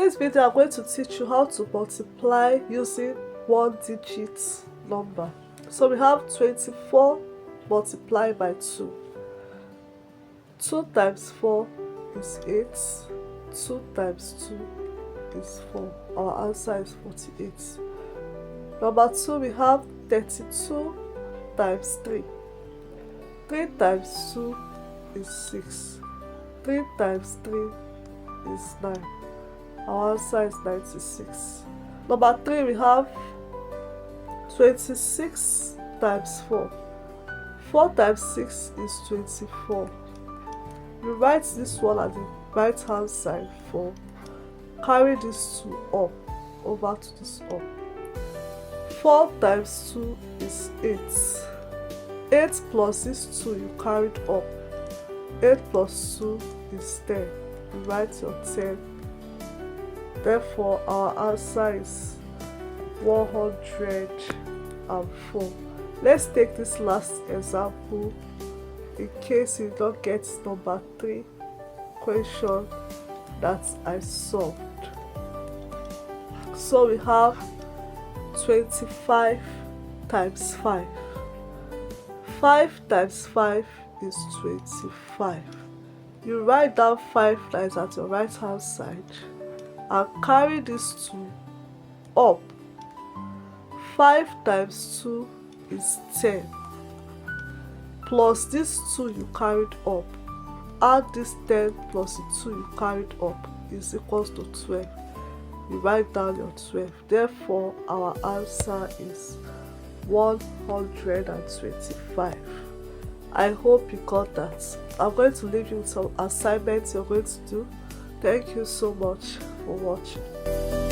this video, I'm going to teach you how to multiply using one-digit number. So we have 24 multiplied by 2. 2 times 4 is 8. 2 times 2 is 4. Our answer is 48. Number 2, we have 32 times 3. 3 times 2 is 6. 3 times 3 is 9. Our answer is 96. Number 3, we have 26 times 4. 4 times 6 is 24. You write this one at the right hand side 4. Carry this 2 up, over to this up. 4 times 2 is 8. 8 plus this 2 you carried up. 8 plus 2 is 10. You write your 10. Therefore, our answer is 104. Let's take this last example in case you don't get number 3 question that I solved. So we have 25 times 5. 5 times 5 is 25. You write down 5 lines at your right hand side and carry this 2 up. 5 times 2 is 10. Plus this 2 you carried up. Add this 10 plus the 2 you carried up is equals to 12. You write down your 12. Therefore, our answer is 125. I hope you got that. I'm going to leave you with some assignments you're going to do. Thank you so much for watching.